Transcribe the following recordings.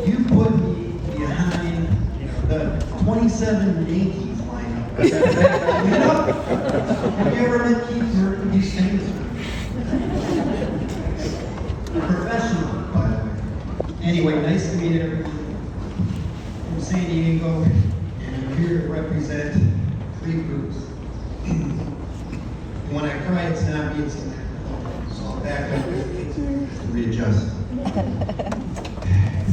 You put me behind the 27 Yankees lineup. You know? Have you ever met Keith Murray? He's famous. Professional, by the way. Anyway, nice to meet everyone from San Diego, and I'm here to represent 3 groups. When I cry, it's not me, it's the microphone. So I'll back up and readjust.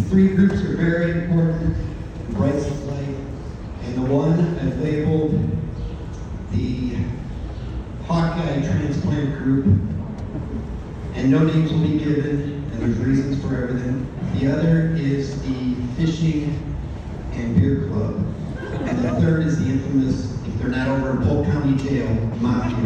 3 groups are very important in Bryce's life, and the one I've labeled the Hawkeye transplant group, and no names will be given, and there's reasons for everything. The other is the fishing and beer club, and the third is the infamous, if they're not over in Polk County Jail, mafia.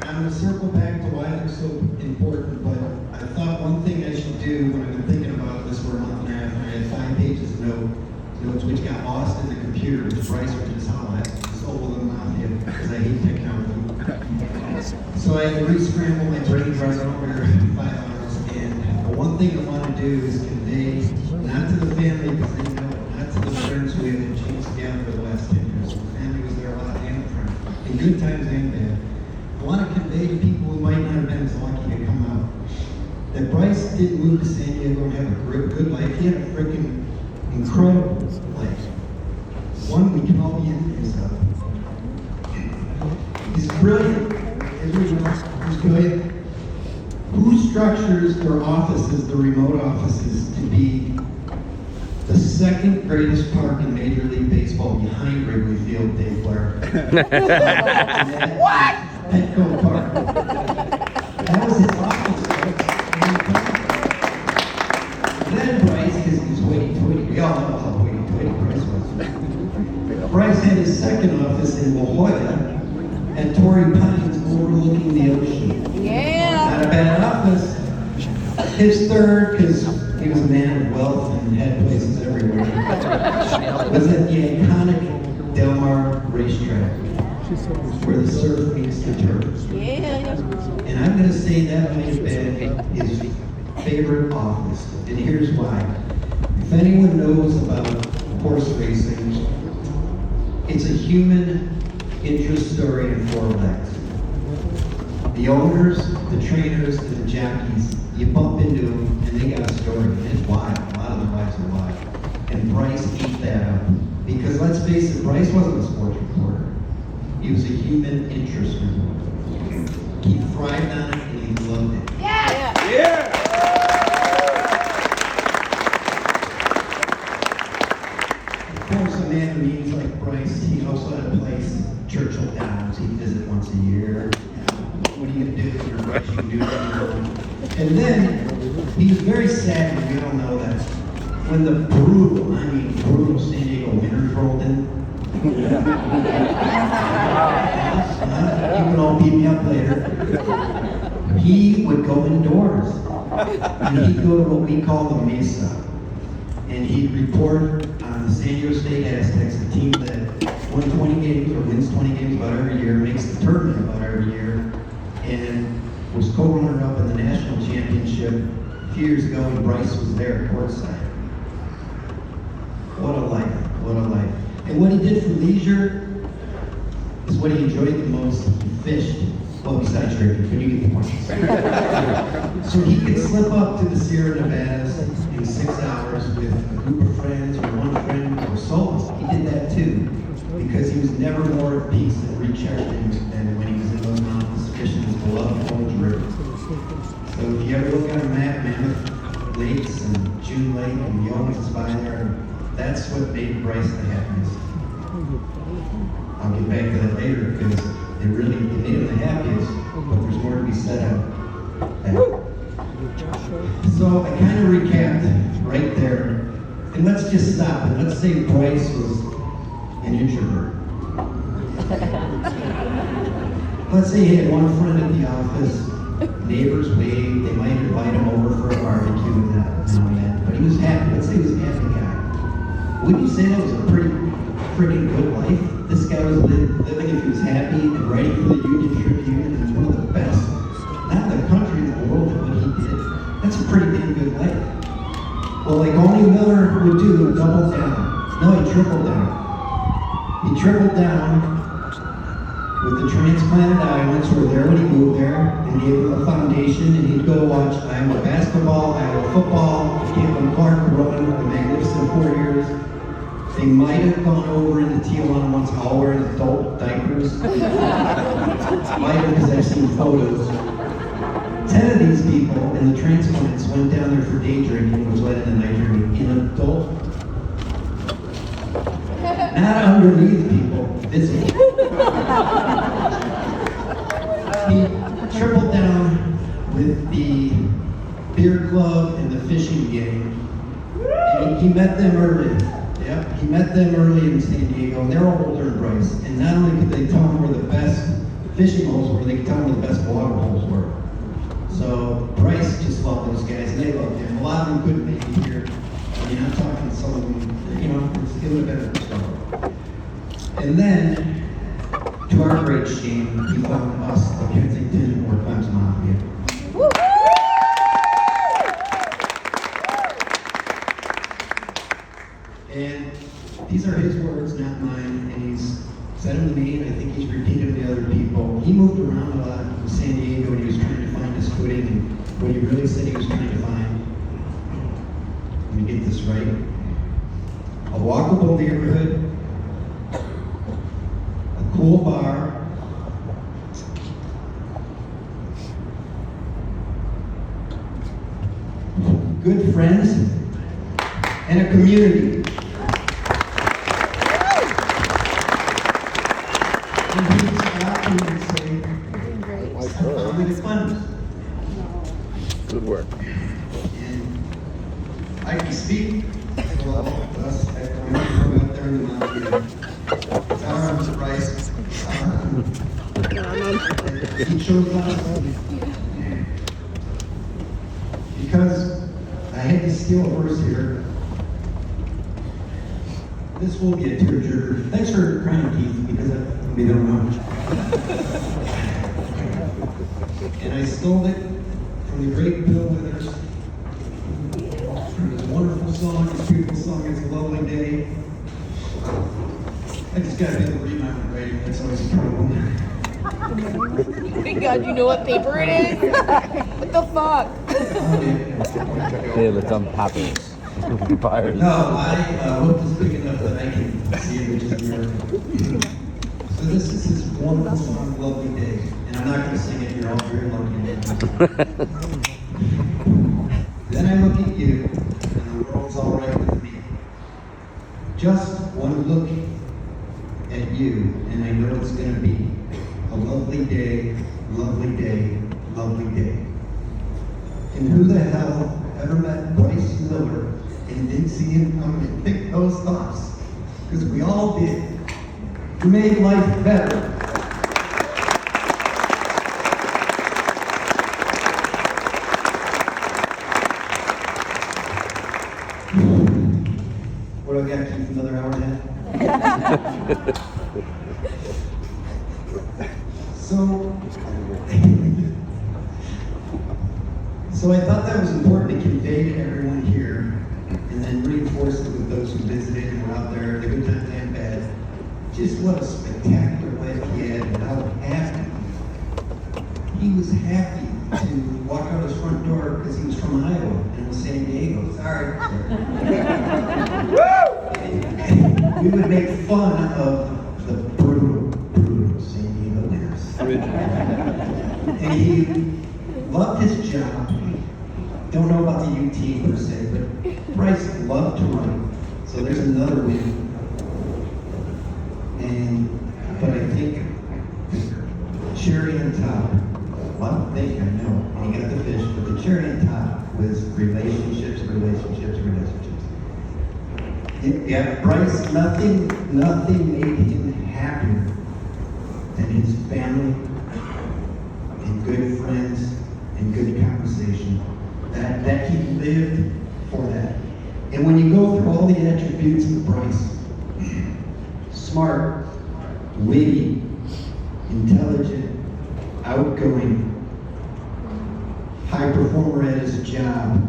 I'm going to circle back to why they're so important, but I thought one thing I should do when I've been thinking about this for a month and a half, and I had 5 pages of notes which got lost in the computer, which Bryce would just holler at, soul of the mafia, because I hate technology. So I had to re-scramble my brain right over 5 hours, and the one thing I want to do is convey, not to the family, because they know it, not to the friends who we haven't changed together for the last 10 years. The family was there a lot and the friends, in good times and bad. I want to convey to people who might not have been as lucky to come out that Bryce didn't move to San Diego and have a good life. He had a freaking incredible life. One we can all be envious of. He's brilliant. He's brilliant. Who structures their offices, the remote offices, to be the second greatest park in Major League Baseball behind Wrigley Field, Dave Blair? What? Petco Park. That was his office. And then Bryce, because he was hoity-toity. We all know how hoity-toity Bryce was. Bryce had his second office in La Jolla at Torrey Pines overlooking the ocean. Yeah. Not a bad office. His third, because he was a man of wealth and had places everywhere, was at the iconic Del Mar racetrack, where the surf meets the turf. Yeah. And I'm going to say that might have been his favorite office. And here's why. If anyone knows about horse racing, it's a human interest story in 4 legs. The owners, the trainers, and the jockeys, you bump into them and they got a story. And it's wild. A lot of their lives are wild. And Bryce ate that up. Because let's face it, Bryce wasn't a sports reporter. He was a human interest reporter. He thrived on it and he loved it. Yeah. Of course, a man who means like Bryce, he also had a place, Churchill Downs. He'd visit once a year. What are you going to do with your Bryce? You can do that. And then, he was very sad, and we all know that, when the brutal San Diego winters rolled in. You can all beat me up later. He would go indoors, and he'd go to what we call the Mesa, and he'd report on the San Diego State Aztecs, the team that won 20 games or wins 20 games about every year, makes the tournament about every year, and was co-runner-up in the national championship a few years ago, and Bryce was there courtside. What a life, what a life. And what he did for leisure is what he enjoyed the most. He fished. Well, besides drinking, but you get the point. So he could slip up to the Sierra Nevadas in 6 hours with a group of friends or one friend or solo. He did that too, because he was never more at peace and recharging than when he was in those mountains fishing his beloved Orange River. So if you ever look on a map, Mammoth Lakes and June Lake and Young's is by there, that's what made Bryce the happiest. I'll get back to that later because it made him the happiest, but there's more to be said on that. So I kind of recapped right there, and let's just stop and let's say Bryce was an introvert. Let's say he had one friend at the office, neighbors waved, they might invite him over for a barbecue and that, but he was happy. Let's say he was a happy guy. Wouldn't you say that was a pretty freaking good life? This guy how he was living, if he was happy, and writing for the Union Tribune, and was one of the best, not in the country, in the world, for what he did. That's a pretty damn good life. Well, like only Miller would do, double down. No, he tripled down. He tripled down with the transplanted islands, were there when he moved there, and gave him a foundation, and he'd go watch Iowa basketball, Iowa football, Caitlin Clark run the magnificent 4 years. They might have gone over into Tijuana once, all wearing adult diapers. Might have, because I've seen photos. 10 of these people in the transplants went down there for day drinking, was led in the night drinking, in adult. Not underneath people, physically. He tripled down with the beer club and the fishing game. And he met them early. Yep, he met them early in San Diego, and they're all older than Bryce. And not only could they tell him where the best fishing holes were, they could tell him where the best water holes were. So Bryce just loved those guys, and they loved him. A lot of them couldn't make it here. I mean, I'm talking some of them, you know, it would have been a struggle. And then, to our great shame, he found us, the Kensington or Clemson Mafia. And these are his words, not mine, and he's said them to me, and I think he's repeated them to other people. He moved around a lot in San Diego, and he was trying to find his footing, and what he really said he was trying to find, let me get this right, a walkable neighborhood, a cool bar, good friends, and a community. And he stopped me and say, I'm going to fund. Good work. And I can speak for all of us that come out there in the mountain. Sorry, Bryce. He chose us. Because I had to steal a verse here. This will be a tearjerker. Thanks for crying, Keith, because we don't know. And I stole it from the great Bill Withers, from his wonderful song, his beautiful song, It's a Lovely Day. I just gotta be able to read my own writing, that's always a problem. Thank God you know what paper it is. What the fuck? Feel it's on papers. Fires. No, I hope it's big enough that I can see it, which is a miracle. So this is his wonderful song, Lovely Day. And I'm not going to sing it, you're all very lucky. Then I look at you, and the world's all right with me. Just one look at you, and I know it's going to be a lovely day, lovely day, lovely day. And who the hell ever met Bryce Miller and didn't see him come and think those thoughts? Because we all did. We made life better. What do I got to keep another hour and a half? So I thought that was important to convey to everyone here, and then reinforce it with those who visited and were out there, the good times and bad. Just what a spectacular life he had, and how happy. He was happy to walk out his front door because he was from Iowa and was San Diego. Sorry. And we would make fun of the brutal San Diego winners. And he loved his job. Don't know about the UT per se, but Bryce loved to run. So there's another win. But I think cherry on top, well, I think I know, and you got the fish, but the cherry on top was relationships. Yeah, Bryce, nothing made him happier than his family and good friends and good conversation. That he lived for that. And when you go through all the attributes of Bryce, smart, witty, intelligent, outgoing, high performer at his job,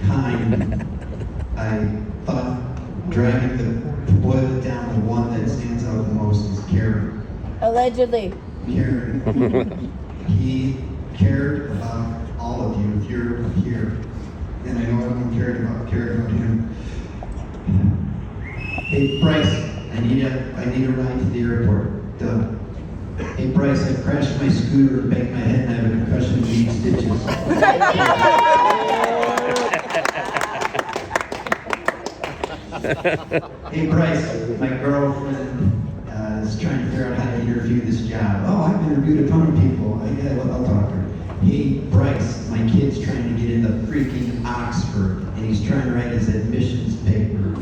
kind. I thought dragging to boil it down, the one that stands out the most is caring. Allegedly. Caring. He cared about all of you. If you're here, and I know everyone cared about him. Hey Bryce, I need a ride to the airport. Duh. Hey Bryce, I crashed my scooter and banged my head and I have a concussion and need stitches. Hey Bryce, my girlfriend is trying to figure out how to interview this job. Oh, I've interviewed a ton of people. I'll talk to her. Hey Bryce, my kid's trying to get into freaking Oxford and he's trying to write his admissions paper.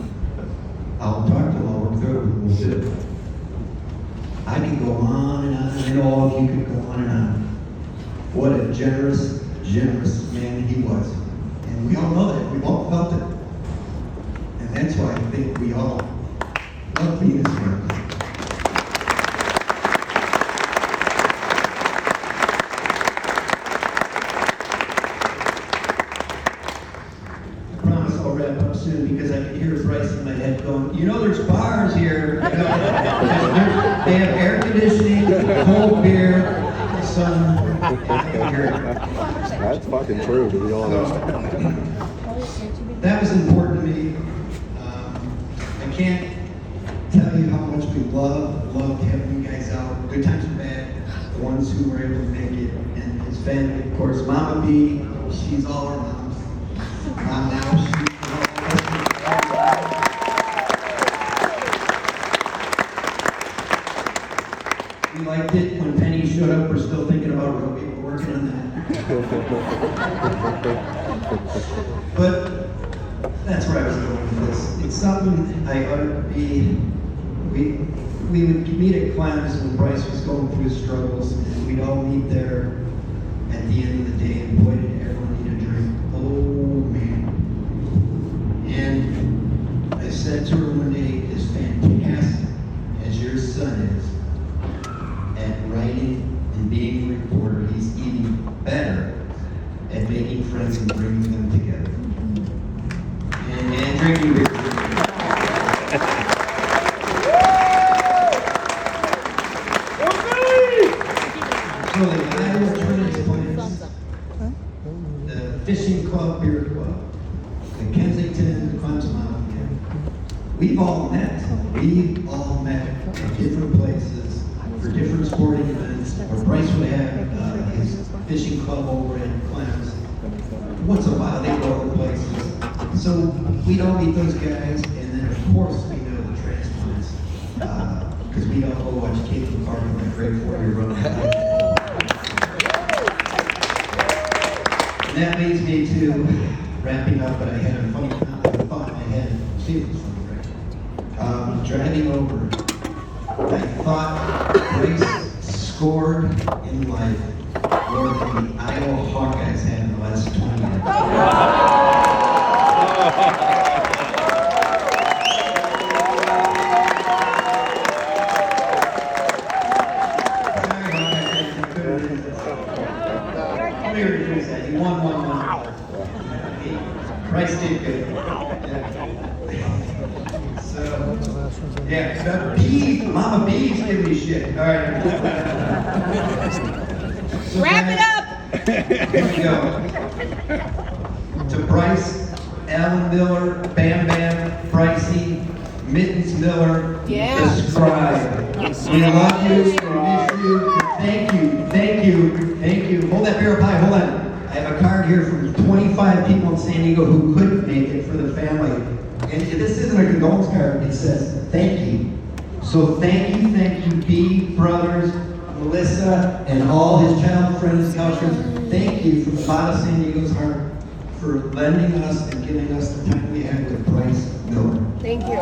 I'll talk to him, I'll work through it, we'll do it. I can go on and on, I know all of you could go on and on. What a generous man he was. And we all know that, we've all felt it. And that's why I think we all love being his friends. I promise I'll wrap up soon because I can hear Bryce in my head going, you know there's bars here. You know, they have air conditioning, cold beer, sun. That's fucking true, to be honest. That was important to me. I can't tell you how much we loved having you guys out. Good times and bad. The ones who were able to make it, and his family, of course. Mama B, she's all our moms. Mom now, she's we liked it when Penny showed up. We're still thinking about rugby. We're working on that. But that's where I was going with this. It's something I ought to be. We would meet at Clem's when Bryce was going through his struggles, and we'd all meet there at the end of the day, and boy, did everyone need a drink. Oh man. And I said to her one day, as fantastic as your son is at writing and being a reporter, he's even better at making friends and bringing them together. And drinking beer. So the Iowa transplants, the fishing club, beer club, the Kensington, Clem's Mountain, we've all met at different places for different sporting events, or Bryce would have his fishing club over at Clem's. Once in a while they go other places. So we'd all meet those guys, and then of course we know the transplants, because we'd all go watch Kate and Carter on a great 40 run. And that leads me to wrapping up, but I had a funny thought in my head. See if it's funny, right? Driving over, I thought Bryce scored in life more than the Iowa Hawkeyes had in the last 20 years. He won 1-1. Bryce did good. So, yeah, Mama B's giving me shit. All right. So Wrap it up. Here we go. To Bryce, Alan Miller, Bam Bam, Brycey, Mittens Miller, Yeah. the Scribe. We love you, we miss you, thank you. Hold that beer up high, hold on. I have a card here from 25 people in San Diego who couldn't make it for the family. And this isn't a condolence card, it says thank you. So thank you, B brothers, Melissa, and all his child friends, cultures. Thank you from the bottom of San Diego's heart for lending us and giving us the time we had with Bryce Miller. Thank you.